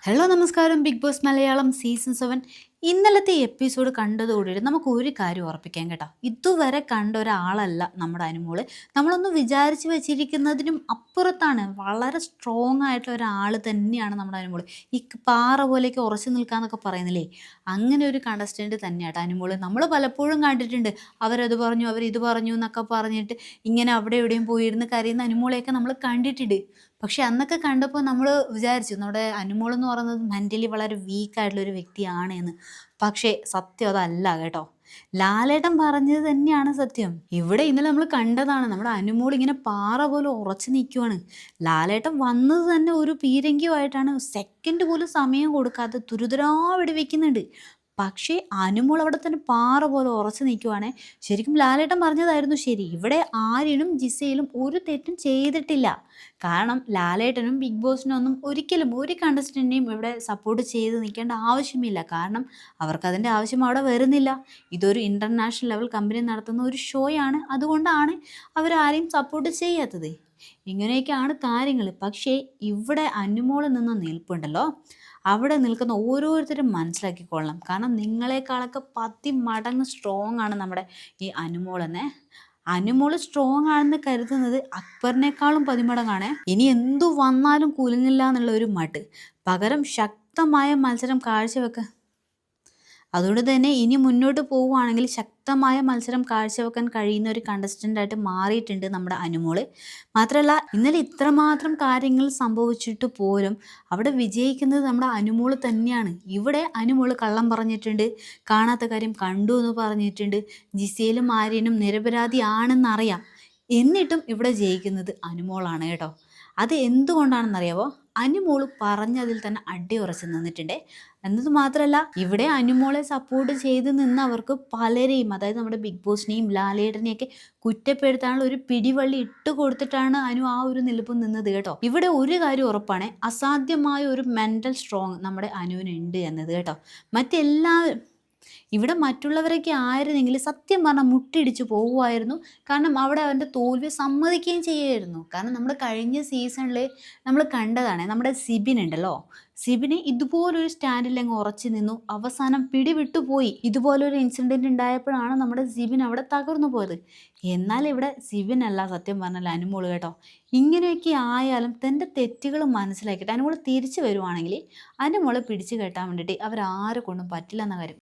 Hello നമസ്കാരം. Big boss Malayalam season 7 ഇന്നലത്തെ episode കണ്ടതോടുകൂടി നമുക്ക് ഒരു കാര്യം ഉറപ്പിക്കാം കേട്ടോ. ഇതുവരെ കണ്ട ഒരാളല്ല നമ്മുടെ അനുമോള്. നമ്മളൊന്ന് വിചാരിച്ച് വെച്ചിരിക്കുന്നതിനും അപ്പുറത്താണ്. വളരെ സ്ട്രോങ് ആയിട്ടുള്ള ഒരാൾ തന്നെയാണ് നമ്മുടെ അനുമോള്. ഈ പാറ പോലെയൊക്കെ ഉറച്ചു നിൽക്കാന്നൊക്കെ പറയുന്നില്ലേ, അങ്ങനെ ഒരു കണ്ടസ്റ്റൻറ്റ് തന്നെയാട്ടോ അനുമോള്. നമ്മൾ പലപ്പോഴും കണ്ടിട്ടുണ്ട് അവരത് പറഞ്ഞു അവരിത് പറഞ്ഞു എന്നൊക്കെ പറഞ്ഞിട്ട് ഇങ്ങനെ അവിടെ എവിടെയും പോയിരുന്ന് കരയുന്ന അനുമോളെയൊക്കെ നമ്മൾ കണ്ടിട്ടുണ്ട്. പക്ഷെ അന്നൊക്കെ കണ്ടപ്പോൾ നമ്മൾ വിചാരിച്ചു നമ്മുടെ അനുമോൾ എന്ന് പറയുന്നത് മെൻ്റലി വളരെ വീക്കായിട്ടുള്ള ഒരു വ്യക്തിയാണ് എന്ന്. പക്ഷേ സത്യം അതല്ല കേട്ടോ. ലാലേട്ടൻ പറഞ്ഞത് തന്നെയാണ് സത്യം. ഇവിടെ ഇന്നലെ നമ്മൾ കണ്ടതാണ് നമ്മുടെ അനുമോൾ ഇങ്ങനെ പാറ പോലെ ഉറച്ചു നിൽക്കുവാണ്. ലാലേട്ടൻ വന്നത് തന്നെ ഒരു പീരങ്കിയുമായിട്ടാണ്. സെക്കൻഡ് പോലും സമയം കൊടുക്കാതെ തുരുതുരാ വെടിവെക്കുന്നുണ്ട്. പക്ഷേ അനുമോൾ അവിടെ തന്നെ പാറ പോലെ ഉറച്ചു നിൽക്കുവാണേ. ശരിക്കും ലാലേട്ടൻ പറഞ്ഞതായിരുന്നു ശരി. ഇവിടെ ആര്യനും ജിസയിലും ഒരു തെറ്റും ചെയ്തിട്ടില്ല. കാരണം ലാലേട്ടനും ബിഗ് ബോസിനും ഒന്നും ഒരിക്കലും ഒരു കണ്ടസ്റ്റൻറ്റിനെയും ഇവിടെ സപ്പോർട്ട് ചെയ്ത് നിൽക്കേണ്ട ആവശ്യമില്ല. കാരണം അവർക്കതിൻ്റെ ആവശ്യം അവിടെ വരുന്നില്ല. ഇതൊരു ഇൻ്റർനാഷണൽ ലെവൽ കമ്പനി നടത്തുന്ന ഒരു ഷോയാണ്. അതുകൊണ്ടാണ് അവരാരെയും സപ്പോർട്ട് ചെയ്യാത്തത്. ഇങ്ങനെയൊക്കെയാണ് കാര്യങ്ങൾ. പക്ഷേ ഇവിടെ അനുമോളിൽ നിന്ന് നിൽപ്പുണ്ടല്ലോ, അവിടെ നിൽക്കുന്ന ഓരോരുത്തരും മനസ്സിലാക്കിക്കൊള്ളണം. കാരണം നിങ്ങളെക്കാളൊക്കെ 10 മടങ്ങ് സ്ട്രോങ് ആണ് നമ്മുടെ ഈ അനുമോൾ തന്നെ. അനുമോൾ സ്ട്രോങ് ആണെന്ന് കരുതുന്നത് അക്ബറിനേക്കാളും 10 മടങ്ങാണ്. ഇനി എന്തു വന്നാലും കുലുങ്ങില്ല എന്നുള്ള ഒരു മട്ട്. പകരം ശക്തമായ മത്സരം കാഴ്ചവെക്കാൻ, അതുകൊണ്ട് തന്നെ ഇനി മുന്നോട്ട് പോവുകയാണെങ്കിൽ ശക്തമായ മത്സരം കാഴ്ചവെക്കാൻ കഴിയുന്ന ഒരു കണ്ടസ്റ്റൻ്റായിട്ട് മാറിയിട്ടുണ്ട് നമ്മുടെ അനുമോള്. മാത്രമല്ല ഇന്നലെ ഇത്രമാത്രം കാര്യങ്ങൾ സംഭവിച്ചിട്ട് പോലും അവിടെ വിജയിക്കുന്നത് നമ്മുടെ അനുമോള് തന്നെയാണ്. ഇവിടെ അനുമോള് കള്ളം പറഞ്ഞിട്ടുണ്ട്, കാണാത്ത കാര്യം കണ്ടു എന്ന് പറഞ്ഞിട്ടുണ്ട്, ജിസയിലും ആര്യനും നിരപരാധിയാണെന്നറിയാം. എന്നിട്ടും ഇവിടെ ജയിക്കുന്നത് അനുമോളാണ് കേട്ടോ. അത് എന്തുകൊണ്ടാണെന്നറിയാവോ? അനുമോള് പറഞ്ഞതിൽ തന്നെ അടിയുറച്ച് നിന്നിട്ടുണ്ട്. എന്നത് മാത്രമല്ല ഇവിടെ അനുമോളെ സപ്പോർട്ട് ചെയ്ത് നിന്നവർക്ക് പലരെയും, അതായത് നമ്മുടെ ബിഗ് ബോസിനെയും ലാലേട്ടനെയൊക്കെ കുറ്റപ്പെടുത്താനുള്ള ഒരു പിടിവള്ളി ഇട്ട് കൊടുത്തിട്ടാണ് അനു ആ ഒരു നിലപ്പ് നിന്നത് കേട്ടോ. ഇവിടെ ഒരു കാര്യം ഉറപ്പാണ്, അസാധ്യമായ ഒരു മെൻ്റൽ സ്ട്രോങ് നമ്മുടെ അനുവിനുണ്ട് എന്നത് കേട്ടോ. മറ്റെല്ലാവരും ഇവിടെ മറ്റുള്ളവരൊക്കെ ആയിരുന്നെങ്കിൽ സത്യം പറഞ്ഞാൽ മുട്ടിടിച്ച് പോകുമായിരുന്നു. കാരണം അവിടെ അവൻ്റെ തോൽവി സമ്മതിക്കുകയും ചെയ്യുമായിരുന്നു. കാരണം നമ്മൾ കഴിഞ്ഞ സീസണിൽ നമ്മൾ കണ്ടതാണ്, നമ്മുടെ സിബിൻ ഉണ്ടല്ലോ, സിബിന് ഇതുപോലൊരു സ്റ്റാൻഡിൽ അങ്ങ് ഉറച്ചു നിന്നു, അവസാനം പിടിവിട്ടു പോയി. ഇതുപോലൊരു ഇൻസിഡൻറ്റ് ഉണ്ടായപ്പോഴാണ് നമ്മുടെ സിബിൻ അവിടെ തകർന്നു പോയത്. എന്നാൽ ഇവിടെ സിബിൻ അല്ല സത്യം പറഞ്ഞാൽ അനുമോള് കേട്ടോ. ഇങ്ങനെയൊക്കെ ആയാലും തൻ്റെ തെറ്റുകൾ മനസ്സിലാക്കിയിട്ട് അനുമോള് തിരിച്ചു വരുവാണെങ്കിൽ അനുമോളെ പിടിച്ചു കെട്ടാൻ വേണ്ടിയിട്ട് അവരാരെ കൊണ്ടും പറ്റില്ല എന്ന കാര്യം